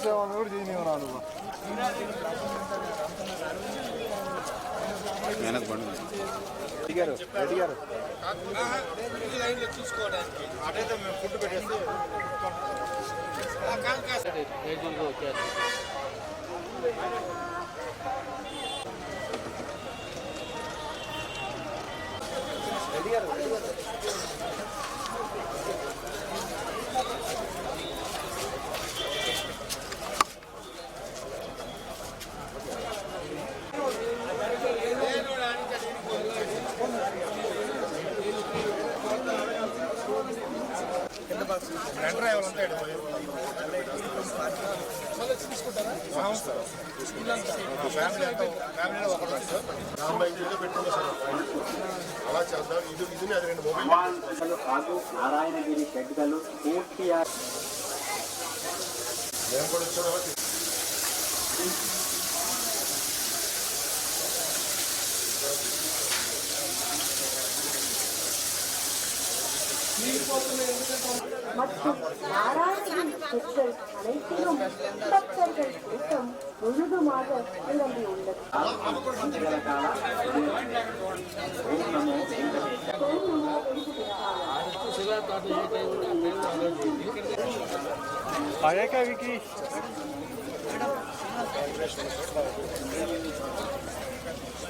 సేవలు కూడా చేయనివ్వరాను. రెడ్డి గారు చూసుకోవడానికి అటైతే మేము ఫుడ్ పెట్టేసి రెడ్డి గారు నారాయణగిరి షెడ్లు పూర్తిగా ಮತ್ತು ನಾರಾಯಣಗಿರಿ ಶೆಡ್கள் அனைத்திலும் பக்தர்கள் கூட்டம் முழுதுமாக நிரம்பி உள்ளது.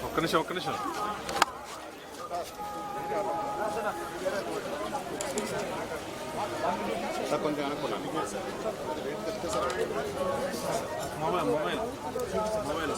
ఒక్క నిమిషం కొంచెం అనుకున్నాను. మొబైల్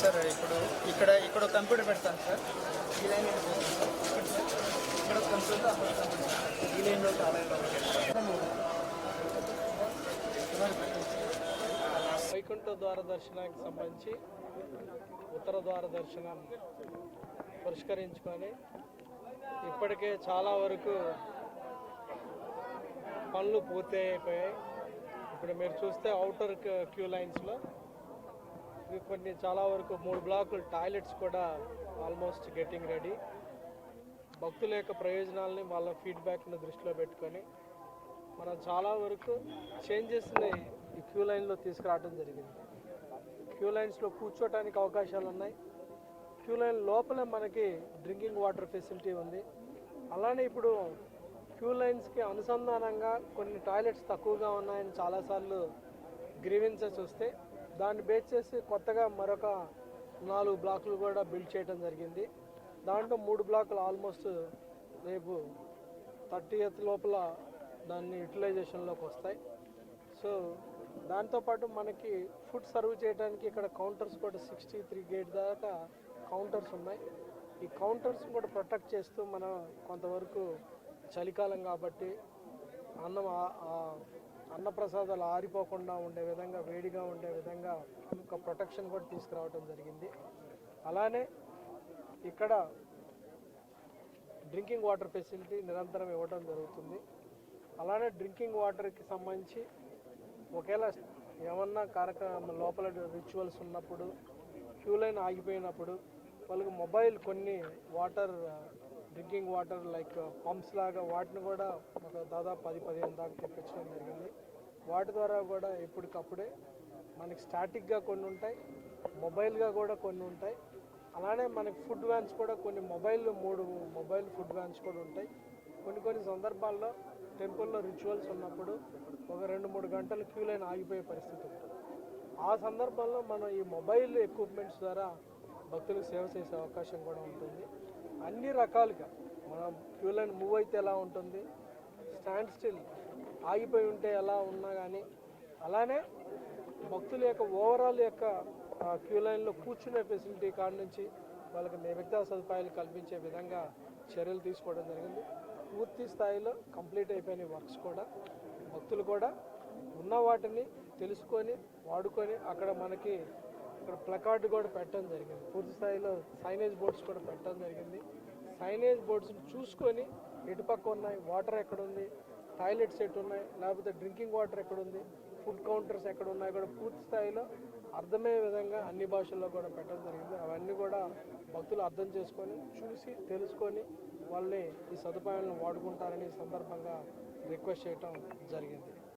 సార్ ఇప్పుడు ఇక్కడ కంప్యూటర్ పెడతాను సార్. ఈ లైన్ ఇక్కడ కంప్యూటర్ ఈ లైన్లో వైకుంఠ ద్వార దర్శనానికి సంబంధించి ఉత్తర ద్వార దర్శనం పరిష్కరించుకొని ఇప్పటికే చాలా వరకు పనులు పూర్తి అయిపోయాయి. ఇప్పుడు మీరు చూస్తే అవుటర్ క్యూ లైన్స్లో కొన్ని చాలా వరకు 3 బ్లాకులు టాయిలెట్స్ కూడా ఆల్మోస్ట్ గెటింగ్ రెడీ. భక్తుల యొక్క ప్రయోజనాలని వాళ్ళ ఫీడ్బ్యాక్ను దృష్టిలో పెట్టుకొని మనం చాలా వరకు చేంజెస్ని ఈ క్యూ లైన్లో తీసుకురావడం జరిగింది. క్యూ లైన్స్లో కూర్చోటానికి అవకాశాలు ఉన్నాయి, క్యూ లైన్ లోపలే మనకి డ్రింకింగ్ వాటర్ ఫెసిలిటీ ఉంది. అలానే ఇప్పుడు క్యూ లైన్స్కి అనుసంధానంగా కొన్ని టాయిలెట్స్ తక్కువగా ఉన్నాయని చాలాసార్లు గ్రీవెన్సెస్ వస్తే దాన్ని బేస్ చేసి కొత్తగా మరొక 4 బ్లాకులు కూడా బిల్డ్ చేయడం జరిగింది. దాంట్లో 3 బ్లాకులు ఆల్మోస్ట్ రేపు 30th లోపల దాన్ని యూటిలైజేషన్లోకి వస్తాయి. సో దాంతోపాటు మనకి ఫుడ్ సర్వ్ చేయడానికి ఇక్కడ కౌంటర్స్ కూడా 63 గేట్ దాకా కౌంటర్స్ ఉన్నాయి. ఈ కౌంటర్స్ కూడా ప్రొటెక్ట్ చేస్తూ మనం కొంతవరకు చలికాలం కాబట్టి అన్నప్రసాదాలు ఆరిపోకుండా ఉండే విధంగా, వేడిగా ఉండే విధంగా ఒక ప్రొటెక్షన్ కూడా తీసుకురావడం జరిగింది. అలానే ఇక్కడ డ్రింకింగ్ వాటర్ ఫెసిలిటీ నిరంతరం ఇవ్వడం జరుగుతుంది. అలానే డ్రింకింగ్ వాటర్కి సంబంధించి ఒకవేళ ఏమన్నా కార్యక్రమం లోపల రిచువల్స్ ఉన్నప్పుడు, క్యూ లైన్ ఆగిపోయినప్పుడు వాళ్ళకి మొబైల్ కొన్ని water drinking water like pumps లాగా వాటిని కూడా ఒక దాదాపు 10-15 దాకా తెప్పించడం జరిగింది. వాటి ద్వారా కూడా ఎప్పటికప్పుడే మనకి స్టాటిక్గా కొన్ని ఉంటాయి, మొబైల్గా కూడా కొన్ని ఉంటాయి. అలానే మనకి ఫుడ్ వ్యాన్స్ కూడా కొన్ని 3 మొబైల్ ఫుడ్ వ్యాన్స్ కూడా ఉంటాయి. కొన్ని సందర్భాల్లో టెంపుల్లో రిచువల్స్ ఉన్నప్పుడు ఒక 2-3 గంటలు క్యూ లైన్ ఆగిపోయే పరిస్థితి ఉంటుంది. ఆ సందర్భంలో మనం ఈ మొబైల్ ఎక్విప్మెంట్స్ ద్వారా భక్తులకు సేవ చేసే అవకాశం కూడా ఉంటుంది. అన్ని రకాలుగా మనం క్యూ లైన్ మూవ్ అయితే ఎలా ఉంటుంది, స్టాండ్ స్టిల్ ఆగిపోయి ఉంటే ఎలా ఉన్నా కానీ, అలానే భక్తుల యొక్క ఓవరాల్ యొక్క క్యూ లైన్లో కూర్చునే ఫెసిలిటీ కాడ నుంచి వాళ్ళకి మిగతా సదుపాయాలు కల్పించే విధంగా చర్యలు తీసుకోవడం జరిగింది. పూర్తి స్థాయిలో కంప్లీట్ అయిపోయిన వర్క్స్ కూడా భక్తులు కూడా ఉన్న వాటిని తెలుసుకొని వాడుకొని అక్కడ మనకి ఇక్కడ ప్లకార్డు కూడా పెట్టడం జరిగింది. పూర్తి స్థాయిలో సైనేజ్ బోర్డ్స్ కూడా పెట్టడం జరిగింది. సైనేజ్ బోర్డ్స్ని చూసుకొని ఎటుపక్క ఉన్నాయి, వాటర్ ఎక్కడుంది, టాయిలెట్స్ ఎటు ఉన్నాయి, లేకపోతే డ్రింకింగ్ వాటర్ ఎక్కడుంది, ఫుడ్ కౌంటర్స్ ఎక్కడ ఉన్నాయి కూడా పూర్తి స్థాయిలో అర్థమయ్యే విధంగా అన్ని భాషల్లో కూడా పెట్టడం జరిగింది. అవన్నీ కూడా భక్తులు అర్థం చేసుకొని చూసి తెలుసుకొని వాళ్ళని ఈ సదుపాయాలను వాడుకుంటారని సందర్భంగా రిక్వెస్ట్ చేయటం జరిగింది.